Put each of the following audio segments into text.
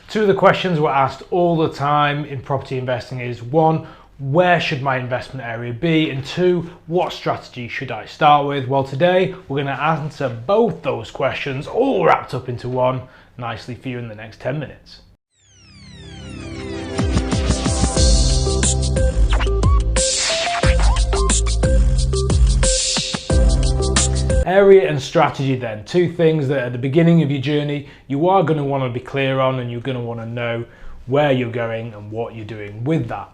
Two of the questions we're asked all the time in property investing is: one, where should my investment area be? And two, what strategy should I start with? Well, today we're going to answer both those questions all wrapped up into one nicely for you in the next 10 minutes. Area and strategy then, two things that at the beginning of your journey you are going to want to be clear on, and you're going to want to know where you're going and what you're doing with that.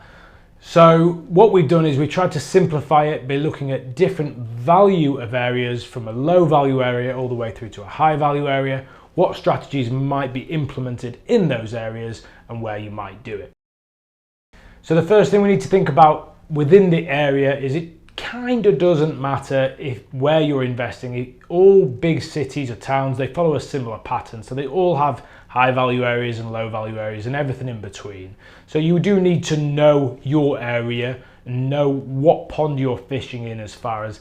So what we've done is we tried to simplify it by looking at different value of areas, from a low value area all the way through to a high value area, what strategies might be implemented in those areas and where you might do it. So the first thing we need to think about within the area is it kind of doesn't matter where you're investing. All big cities or towns, they follow a similar pattern, so they all have high value areas and low value areas and everything in between. So you do need to know your area and know what pond you're fishing in, as far as,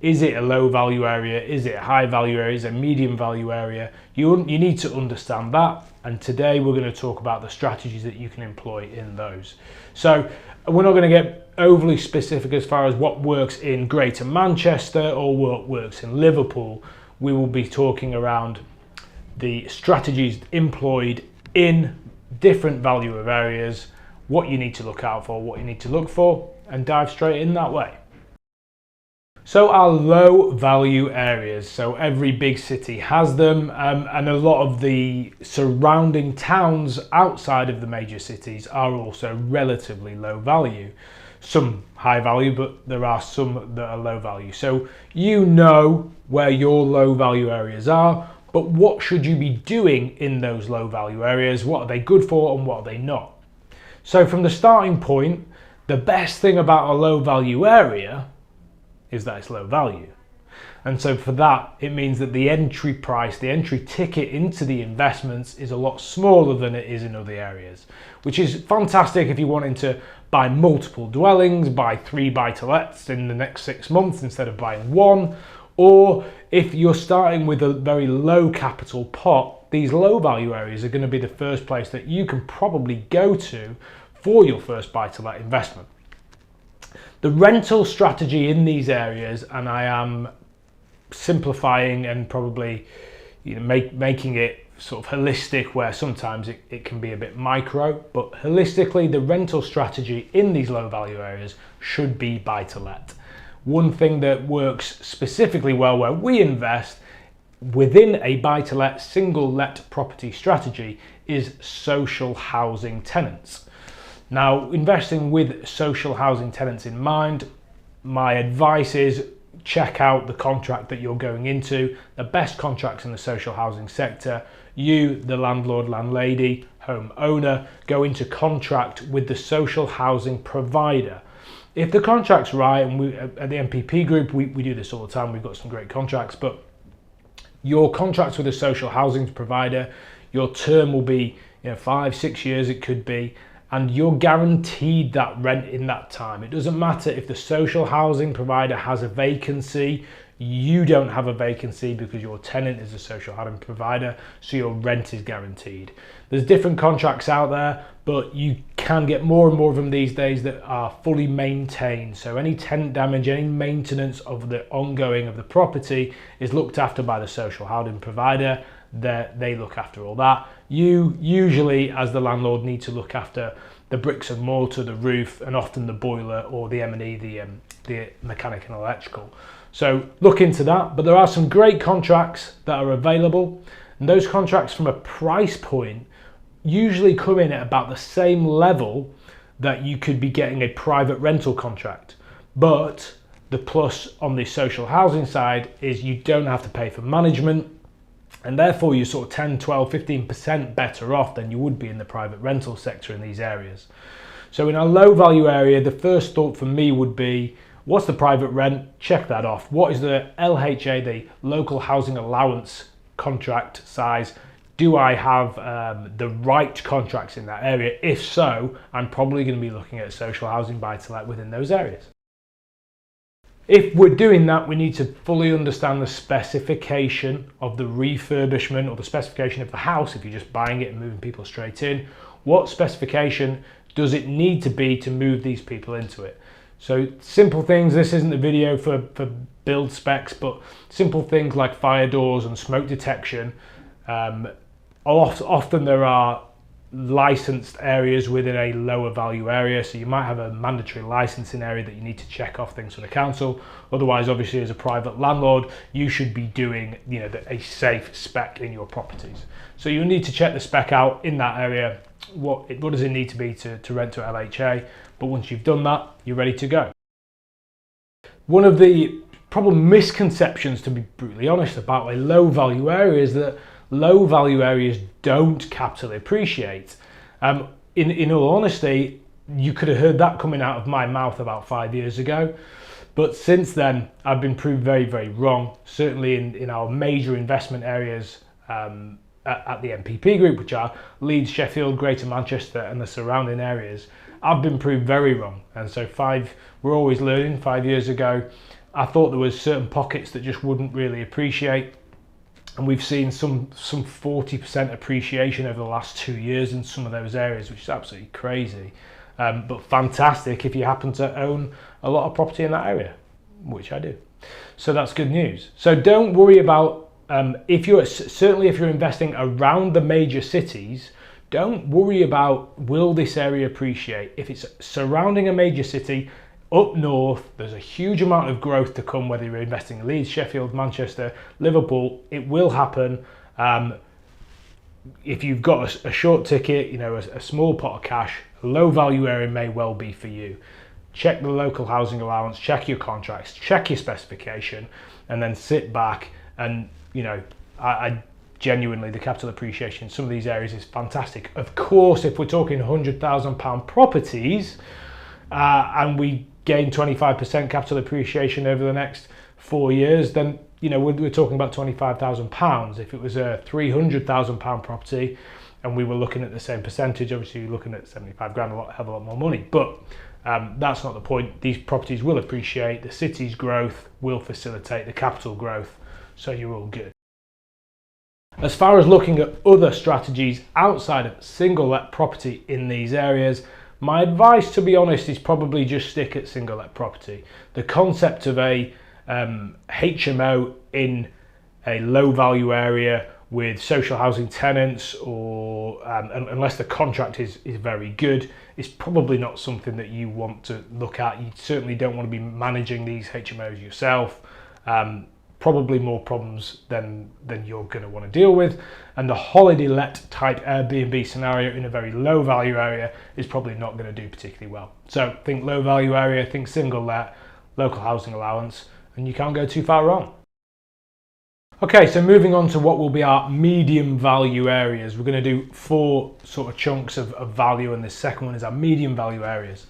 is it a low value area, is it a high value area, is it a medium value area? You need to understand that, and today we're going to talk about the strategies that you can employ in those. So we're not going to get overly specific as far as what works in Greater Manchester or what works in Liverpool. We will be talking around the strategies employed in different value of areas, what you need to look out for, what you need to look for, and dive straight in that way. So our low value areas, so every big city has them, and a lot of the surrounding towns outside of the major cities are also relatively low value. Some high value, but there are some that are low value. So you know where your low value areas are, but what should you be doing in those low value areas? What are they good for and what are they not? So from the starting point, the best thing about a low value area is that it's low value. And so for that, it means that the entry price, the entry ticket into the investments is a lot smaller than it is in other areas, which is fantastic if you're wanting to buy multiple dwellings, buy 3 buy-to-lets in the next 6 months instead of buying one, or if you're starting with a very low capital pot, these low value areas are going to be the first place that you can probably go to for your first buy-to-let investment. The rental strategy in these areas, and I am simplifying and probably making it sort of holistic, where sometimes it can be a bit micro, but holistically the rental strategy in these low value areas should be buy to let. One thing that works specifically well where we invest within a buy to let single let property strategy is social housing tenants. Now, investing with social housing tenants in mind, my advice is check out the contract that you're going into. The best contracts in the social housing sector, you, the landlord, landlady, home owner, go into contract with the social housing provider. If the contract's right, and we at the MPP group, we do this all the time, we've got some great contracts, but your contracts with a social housing provider, your term will be 5-6 years, it could be, and you're guaranteed that rent in that time. It doesn't matter if the social housing provider has a vacancy, you don't have a vacancy because your tenant is a social housing provider, so your rent is guaranteed. There's different contracts out there, but you can get more and more of them these days that are fully maintained. So any tenant damage, any maintenance of the ongoing of the property is looked after by the social housing provider. They look after all that. You usually, as the landlord, need to look after the bricks and mortar, the roof, and often the boiler or the M&E, the mechanic and electrical. So look into that. But there are some great contracts that are available, and those contracts from a price point usually come in at about the same level that you could be getting a private rental contract. But the plus on the social housing side is you don't have to pay for management, and therefore you're sort of 10, 12, 15% better off than you would be in the private rental sector in these areas. So in a low value area, the first thought for me would be, what's the private rent? Check that off. What is the LHA, the local housing allowance contract size? Do I have the right contracts in that area? If so, I'm probably going to be looking at social housing buy-to-let within those areas. If we're doing that, we need to fully understand the specification of the refurbishment, or the specification of the house if you're just buying it and moving people straight in. What specification does it need to be to move these people into it? So simple things, this isn't a video for build specs, but simple things like fire doors and smoke detection. Often there are licensed areas within a lower value area, so you might have a mandatory licensing area that you need to check off things for the council. Otherwise, obviously, as a private landlord, you should be doing a safe spec in your properties. So you need to check the spec out in that area. What does it need to be to rent to LHA? But once you've done that, you're ready to go. One of the probably misconceptions, to be brutally honest, about a low value area is that low value areas don't capitally appreciate. In all honesty, you could have heard that coming out of my mouth about 5 years ago, but since then I've been proved very, very wrong. Certainly in our major investment areas at the MPP group, which are Leeds, Sheffield, Greater Manchester and the surrounding areas, I've been proved very wrong. And so we're always learning. 5 years ago I thought there was certain pockets that just wouldn't really appreciate, and we've seen some 40% appreciation over the last 2 years in some of those areas, which is absolutely crazy. But fantastic if you happen to own a lot of property in that area, which I do. So that's good news. So don't worry about, certainly if you're investing around the major cities, don't worry about will this area appreciate. If it's surrounding a major city, up north, there's a huge amount of growth to come, whether you're investing in Leeds, Sheffield, Manchester, Liverpool, it will happen. If you've got a short ticket, a small pot of cash, a low value area may well be for you. Check the local housing allowance, check your contracts, check your specification, and then sit back and, I genuinely, the capital appreciation in some of these areas is fantastic. Of course, if we're talking £100,000 properties, and we gain 25% capital appreciation over the next 4 years, then we're talking about £25,000. If it was a £300,000 property and we were looking at the same percentage, obviously you're looking at 75 grand, a lot more money. But that's not the point. These properties will appreciate, the city's growth will facilitate the capital growth, so you're all good. As far as looking at other strategies outside of single let property in these areas, my advice, to be honest, is probably just stick at single let property. The concept of a HMO in a low value area with social housing tenants, or unless the contract is very good, is probably not something that you want to look at. You certainly don't want to be managing these HMOs yourself. Probably more problems than you're going to want to deal with, and the holiday let type Airbnb scenario in a very low value area is probably not going to do particularly well. So think low value area, think single let, local housing allowance, and you can't go too far wrong. Okay, so moving on to what will be our medium value areas. We're going to do 4 sort of chunks of value, and this second one is our medium value areas.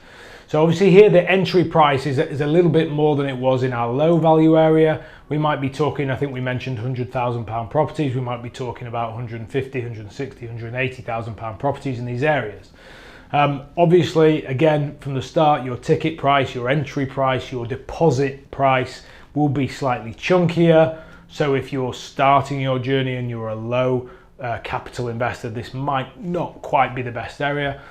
So obviously here the entry price is a little bit more than it was in our low value area. We might be talking, I think we mentioned £100,000 properties, we might be talking about 150, 160, 180,000 pound properties in these areas. Obviously, again, from the start, your ticket price, your entry price, your deposit price will be slightly chunkier. So if you're starting your journey and you're a low capital investor, this might not quite be the best area.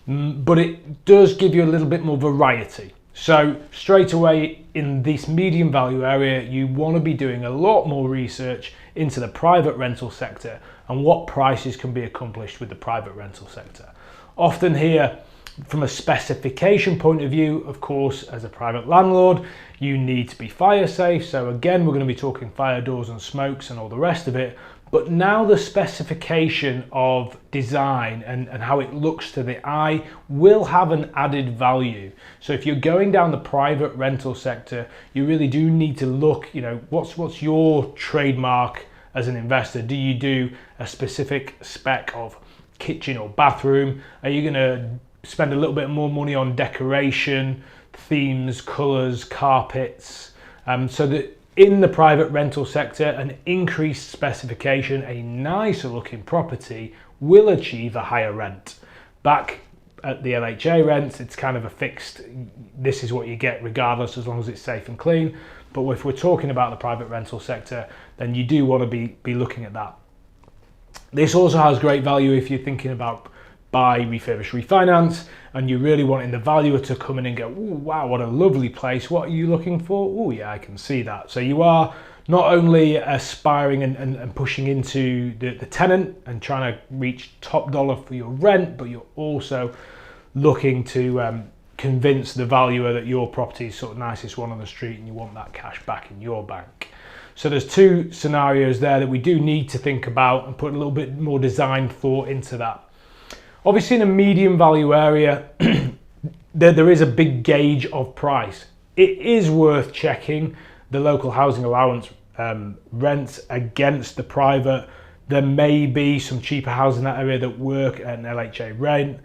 But it does give you a little bit more variety. So straight away in this medium value area, you want to be doing a lot more research into the private rental sector and what prices can be accomplished with the private rental sector. Often here, from a specification point of view, of course, as a private landlord, you need to be fire safe. So again, we're going to be talking fire doors and smokes and all the rest of it. But now the specification of design and how it looks to the eye will have an added value. So if you're going down the private rental sector, you really do need to look, what's your trademark as an investor? Do you do a specific spec of kitchen or bathroom? Are you going to spend a little bit more money on decoration, themes, colours, carpets, so that in the private rental sector, an increased specification, a nicer looking property will achieve a higher rent. Back at the LHA rents, it's kind of a fixed, this is what you get regardless, as long as it's safe and clean. But if we're talking about the private rental sector, then you do want to be looking at that. This also has great value if you're thinking about buy, refurbish, refinance, and you're really wanting the valuer to come in and go, "Ooh, wow, what a lovely place. What are you looking for?" Oh yeah, I can see that. So you are not only aspiring and pushing into the tenant and trying to reach top dollar for your rent, but you're also looking to convince the valuer that your property is sort of nicest one on the street and you want that cash back in your bank. So there's two scenarios there that we do need to think about and put a little bit more design thought into that. Obviously in a medium value area, there is a big gauge of price. It is worth checking the local housing allowance rents against the private. There may be some cheaper houses in that area that work at an LHA rent.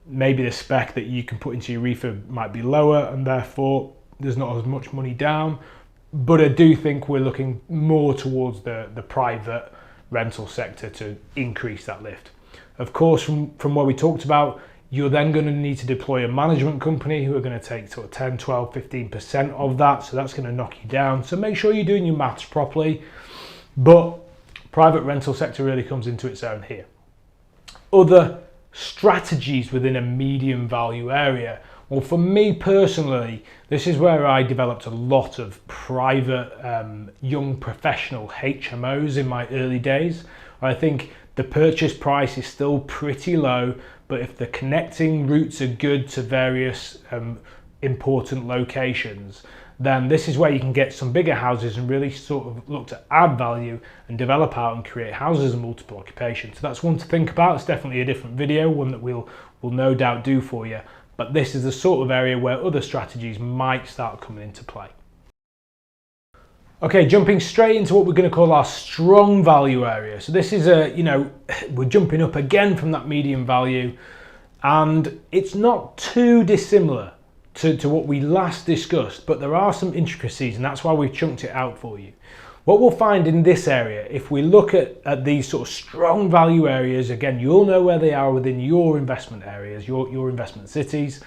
Maybe the spec that you can put into your refurb might be lower and therefore there's not as much money down. But I do think we're looking more towards the private rental sector to increase that lift. Of course, from what we talked about, you're then going to need to deploy a management company who are going to take sort of 10, 12, 15% of that. So that's going to knock you down. So make sure you're doing your maths properly. But private rental sector really comes into its own here. Other strategies within a medium value area. Well, for me personally, this is where I developed a lot of private young professional HMOs in my early days. I think the purchase price is still pretty low, but if the connecting routes are good to various important locations, then this is where you can get some bigger houses and really sort of look to add value and develop out and create houses of multiple occupation. So that's one to think about. It's definitely a different video, one that we'll no doubt do for you. But this is the sort of area where other strategies might start coming into play. Okay, jumping straight into what we're going to call our strong value area. So this is we're jumping up again from that medium value, and it's not too dissimilar to what we last discussed, but there are some intricacies, and that's why we've chunked it out for you. What we'll find in this area, if we look at these sort of strong value areas, again, you'll know where they are within your investment areas, your investment cities,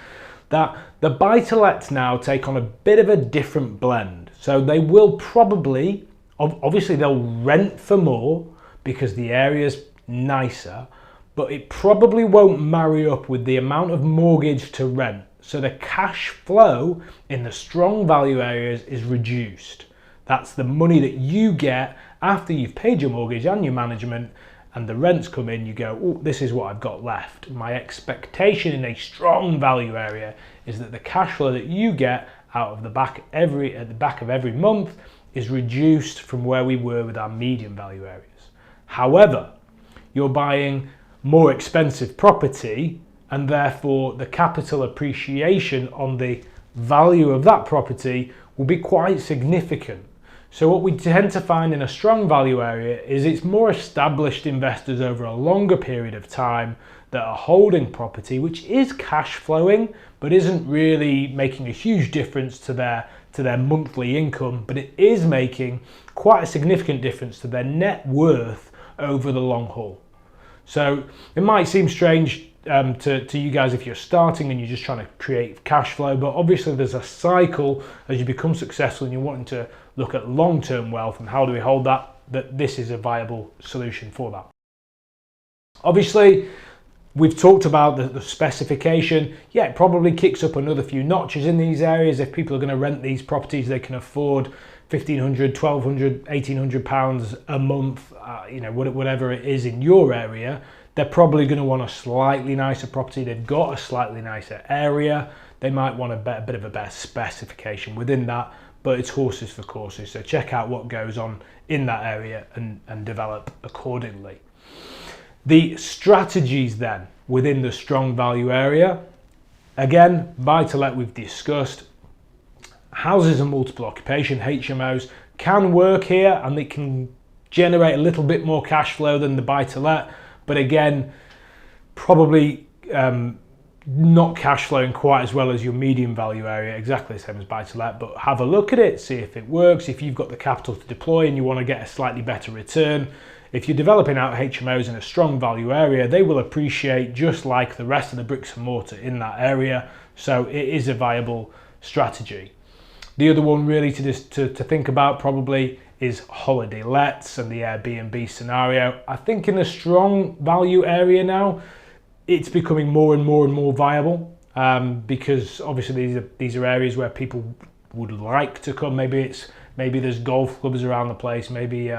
that the buy-to-lets now take on a bit of a different blend. So they will probably, obviously they'll rent for more because the area's nicer, but it probably won't marry up with the amount of mortgage to rent. So the cash flow in the strong value areas is reduced. That's the money that you get after you've paid your mortgage and your management, and the rents come in, you go, oh, this is what I've got left. My expectation in a strong value area is that the cash flow that you get out of the back at the back of every month is reduced from where we were with our medium value areas. However, you're buying more expensive property, and therefore the capital appreciation on the value of that property will be quite significant. So what we tend to find in a strong value area is it's more established investors over a longer period of time that are holding property, which is cash flowing, but isn't really making a huge difference to their monthly income, but it is making quite a significant difference to their net worth over the long haul. So it might seem strange to you guys if you're starting and you're just trying to create cash flow, but obviously there's a cycle as you become successful and you're wanting to look at long-term wealth and how do we hold that this is a viable solution for that. Obviously, we've talked about the specification. Yeah, it probably kicks up another few notches in these areas. If people are going to rent these properties, they can afford £1,500, £1,200, £1,800 a month, whatever it is in your area. They're probably going to want a slightly nicer property. They've got a slightly nicer area. They might want a bit of a better specification within that, but it's horses for courses. So check out what goes on in that area and develop accordingly. The strategies then within the strong value area, again, buy to let we've discussed. Houses of multiple occupation, HMOs, can work here and they can generate a little bit more cash flow than the buy to let. But again, probably not cash flowing quite as well as your medium value area, exactly the same as buy to let, but have a look at it, see if it works, if you've got the capital to deploy and you want to get a slightly better return. If you're developing out HMOs in a strong value area, they will appreciate just like the rest of the bricks and mortar in that area, so it is a viable strategy. The other one really to think about probably is holiday lets and the Airbnb scenario. I think in a strong value area now, it's becoming more and more viable, because obviously these are areas where people would like to come. Maybe there's golf clubs around the place, maybe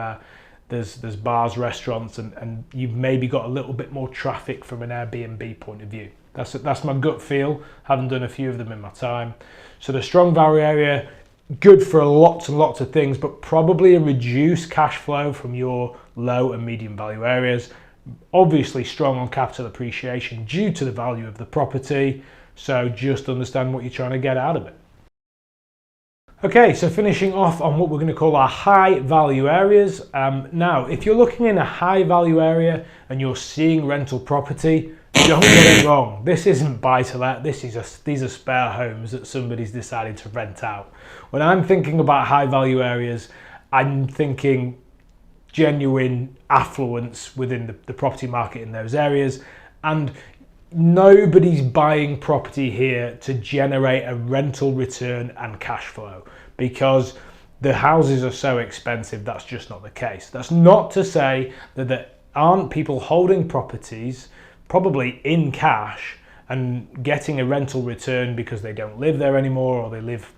there's bars, restaurants, and you've maybe got a little bit more traffic from an Airbnb point of view. That's my gut feel, having done a few of them in my time. So the strong value area, good for lots and lots of things, but probably a reduced cash flow from your low and medium value areas. Obviously strong on capital appreciation due to the value of the property, so just understand what you're trying to get out of it. Okay, so finishing off on what we're going to call our high value areas. Now, if you're looking in a high value area and you're seeing rental property, don't get it wrong. This isn't buy to let. These are spare homes that somebody's decided to rent out. When I'm thinking about high value areas, I'm thinking genuine affluence within the property market in those areas, and nobody's buying property here to generate a rental return and cash flow because the houses are so expensive. That's just not the case. That's not to say that there aren't people holding properties probably in cash and getting a rental return because they don't live there anymore, or they live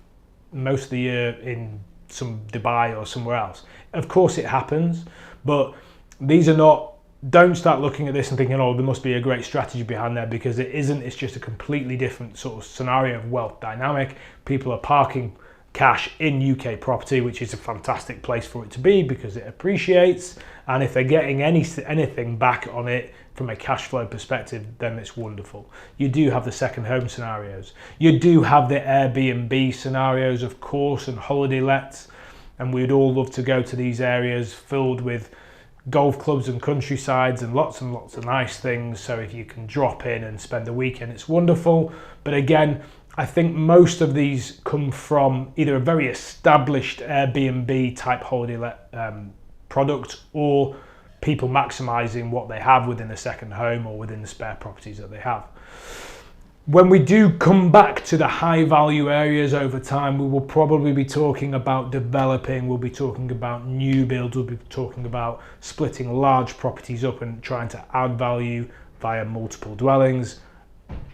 most of the year in some Dubai or somewhere else. Of course it happens, but these are not, don't start looking at this and thinking, oh, there must be a great strategy behind there, because it isn't. It's just a completely different sort of scenario of wealth dynamic. People are parking cash in UK property, which is a fantastic place for it to be because it appreciates, and if they're getting anything back on it from a cash flow perspective, then it's wonderful. You do have the second home scenarios. You do have the Airbnb scenarios, of course, and holiday lets, and we'd all love to go to these areas filled with golf clubs and countrysides and lots of nice things. So if you can drop in and spend the weekend, it's wonderful. But again, I think most of these come from either a very established Airbnb type holiday let product, or people maximizing what they have within the second home or within the spare properties that they have. When we do come back to the high value areas over time, we will probably be talking about developing, we'll be talking about new builds, we'll be talking about splitting large properties up and trying to add value via multiple dwellings.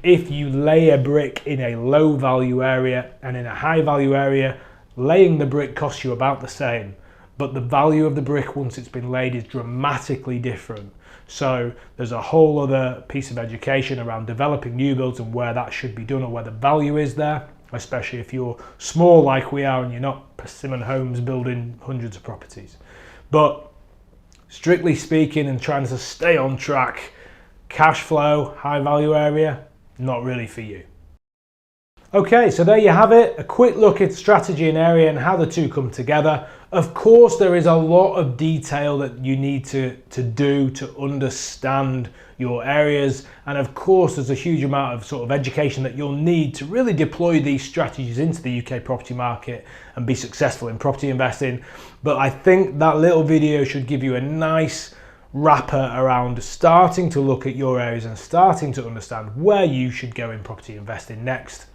If you lay a brick in a low value area and in a high value area, laying the brick costs you about the same, but the value of the brick once it's been laid is dramatically different. So there's a whole other piece of education around developing new builds and where that should be done, or where the value is there, especially if you're small like we are and you're not Persimmon Homes building hundreds of properties. But strictly speaking and trying to stay on track, cash flow, high value area, not really for you. Okay, so there you have it, a quick look at strategy and area and how the two come together. Of course, there is a lot of detail that you need to do to understand your areas, and of course there's a huge amount of sort of education that you'll need to really deploy these strategies into the UK property market and be successful in property investing. But I think that little video should give you a nice wrapper around starting to look at your areas and starting to understand where you should go in property investing next.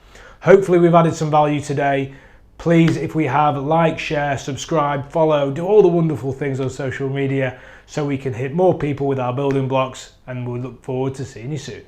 Hopefully we've added some value today. Please, if we have, like, share, subscribe, follow, do all the wonderful things on social media so we can hit more people with our building blocks, and we'll look forward to seeing you soon.